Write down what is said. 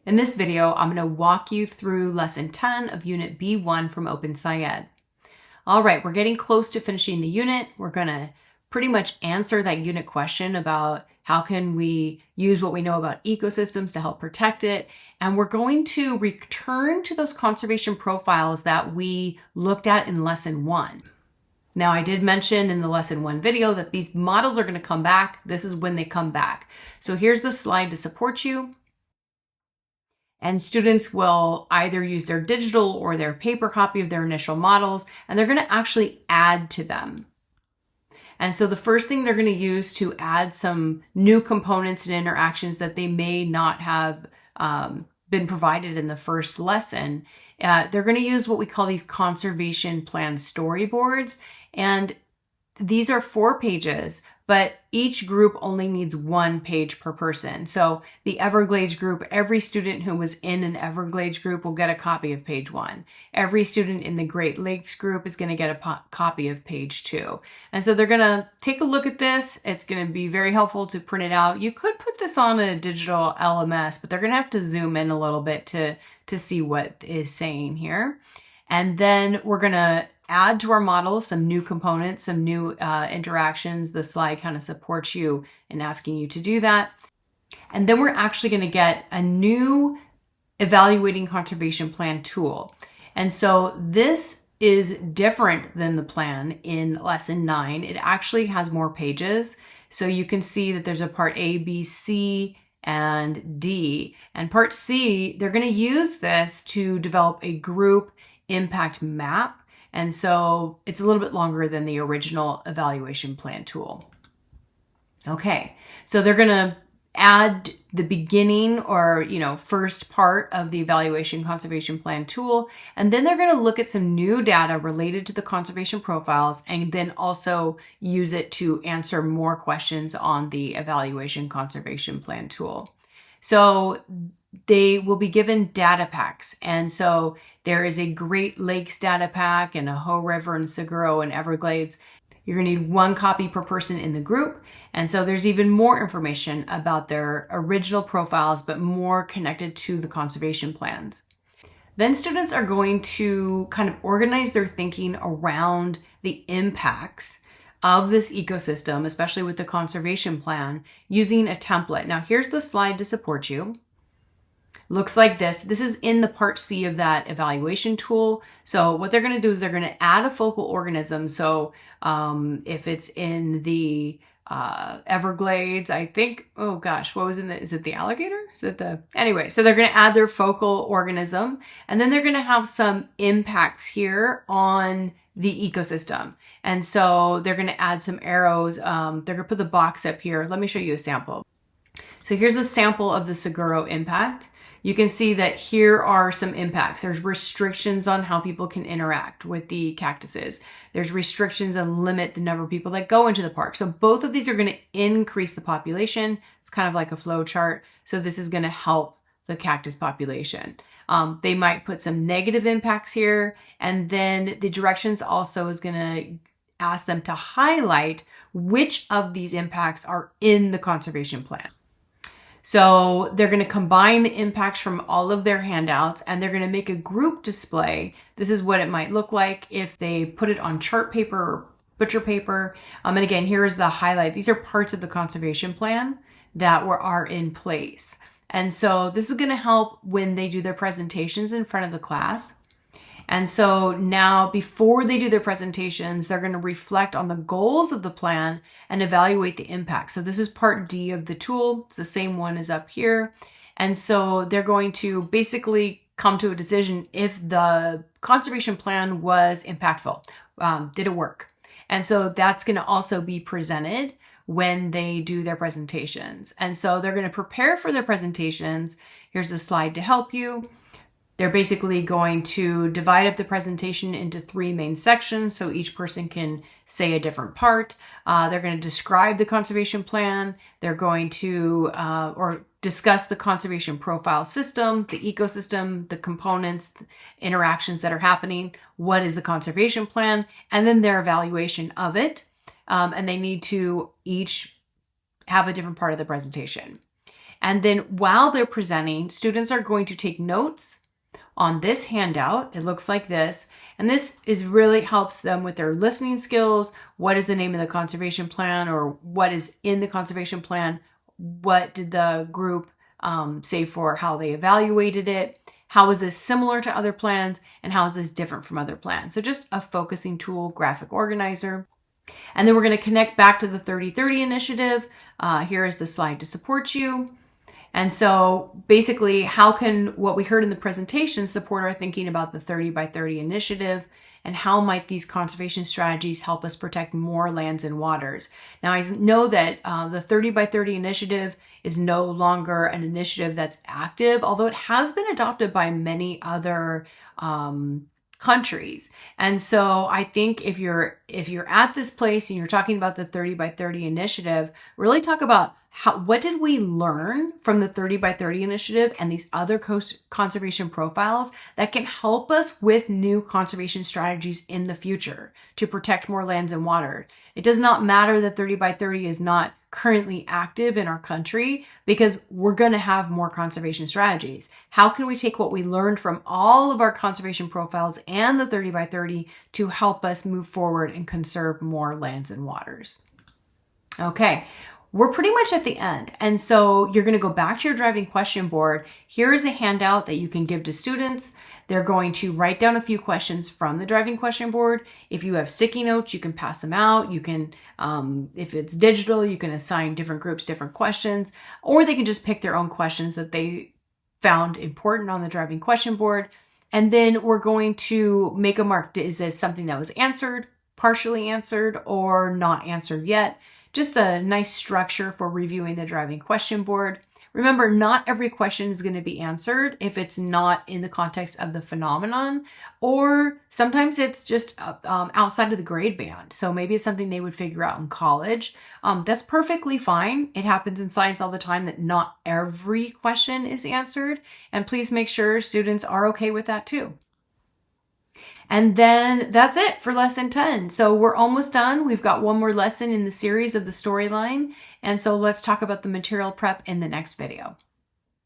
In this video, I'm going to walk you through Lesson 10 of Unit B1 from Open Sci-Ed. All right, we're getting close to finishing the unit. We're going to pretty much answer that unit question about how can we use what we know about ecosystems to help protect it. And we're going to return to those conservation profiles that we looked at in Lesson 1. Now, I did mention in the Lesson 1 video that these models are going to come back. This is when they come back. So here's the slide to support you. And students will either use their digital or their paper copy of their initial models, and they're going to actually add to them. And so the first thing they're going to use to add some new components and interactions that they may not have been provided in the first lesson, they're going to use what we call these conservation plan storyboards. And these are 4 pages, but each group only needs 1 page per person. So the Everglades group, every student who was in an Everglades group will get a copy of page 1. Every student in the Great Lakes group is going to get a copy of page 2. And so they're going to take a look at this. It's going to be very helpful to print it out. You could put this on a digital LMS, but they're going to have to zoom in a little bit to see what is saying here. And then we're going to add to our model some new components, some new interactions. The slide kind of supports you in asking you to do that. And then we're actually going to get a new evaluating conservation plan tool. And so this is different than the plan in Lesson 9. It actually has more pages. So you can see that there's a part A, B, C, and D. And part C, they're going to use this to develop a group impact map. And so it's a little bit longer than the original evaluation plan tool. Okay, so they're going to add the beginning or, first part of the evaluation conservation plan tool. And then they're going to look at some new data related to the conservation profiles and then also use it to answer more questions on the evaluation conservation plan tool. So they will be given data packs. And so there is a Great Lakes data pack and a Hoh River and Seguro and Everglades. You're going to need 1 copy per person in the group. And so there's even more information about their original profiles, but more connected to the conservation plans. Then students are going to kind of organize their thinking around the impacts of this ecosystem, especially with the conservation plan, using a template. Now, here's the slide to support you. Looks like this. This is in the part C of that evaluation tool. So what they're going to do is they're going to add a focal organism. So if it's in the Everglades, I think, oh gosh, what was in the, is it the alligator? Is it the, anyway, so they're going to add their focal organism, and then they're going to have some impacts here on the ecosystem. And so they're going to add some arrows. They're going to put the box up here. Let me show you a sample. So here's a sample of the Seguro impact. You can see that here are some impacts. There's restrictions on how people can interact with the cactuses. There's restrictions and limit the number of people that go into the park. So both of these are going to increase the population. It's kind of like a flow chart. So this is going to help the cactus population. They might put some negative impacts here. And then the directions also is going to ask them to highlight which of these impacts are in the conservation plan. So they're going to combine the impacts from all of their handouts, and they're going to make a group display. This is what it might look like if they put it on chart paper or butcher paper. And again, here is the highlight. These are parts of the conservation plan that are in place. And so this is going to help when they do their presentations in front of the class. And so now, before they do their presentations, they're going to reflect on the goals of the plan and evaluate the impact. So this is part D of the tool. It's the same one as up here. And so they're going to basically come to a decision if the conservation plan was impactful. Did it work? And so that's going to also be presented when they do their presentations. And so they're going to prepare for their presentations. Here's a slide to help you. They're basically going to divide up the presentation into 3 main sections, so each person can say a different part. They're going to describe the conservation plan. They're going to or discuss the conservation profile system, the ecosystem, the components, the interactions that are happening. What is the conservation plan? And then their evaluation of it. And they need to each have a different part of the presentation. And then while they're presenting, students are going to take notes on this handout. It looks like this. And this is really helps them with their listening skills. What is the name of the conservation plan, or what is in the conservation plan? What did the group say for how they evaluated it? How is this similar to other plans? And how is this different from other plans? So just a focusing tool, graphic organizer. And then we're going to connect back to the 30-30 initiative. Here is the slide to support you. And so basically, how can what we heard in the presentation support our thinking about the 30 by 30 initiative? And how might these conservation strategies help us protect more lands and waters? Now, I know that the 30 by 30 initiative is no longer an initiative that's active, although it has been adopted by many other countries. And so I think if you're at this place and you're talking about the 30 by 30 initiative, really talk about what did we learn from the 30 by 30 initiative and these other conservation profiles that can help us with new conservation strategies in the future to protect more lands and water. It does not matter that 30 by 30 is not currently active in our country, because we're going to have more conservation strategies. How can we take what we learned from all of our conservation profiles and the 30 by 30 to help us move forward and conserve more lands and waters? Okay. We're pretty much at the end. And so you're going to go back to your driving question board. Here is a handout that you can give to students. They're going to write down a few questions from the driving question board. If you have sticky notes, you can pass them out. You can, if it's digital, you can assign different groups different questions, or they can just pick their own questions that they found important on the driving question board. And then we're going to make a mark. Is this something that was answered, partially answered, or not answered yet? Just a nice structure for reviewing the driving question board. Remember, not every question is going to be answered if it's not in the context of the phenomenon, or sometimes it's just outside of the grade band. So maybe it's something they would figure out in college. That's perfectly fine. It happens in science all the time that not every question is answered. And please make sure students are okay with that too. And then that's it for lesson 10. So we're almost done. We've got one more lesson in the series of the storyline. And so let's talk about the material prep in the next video.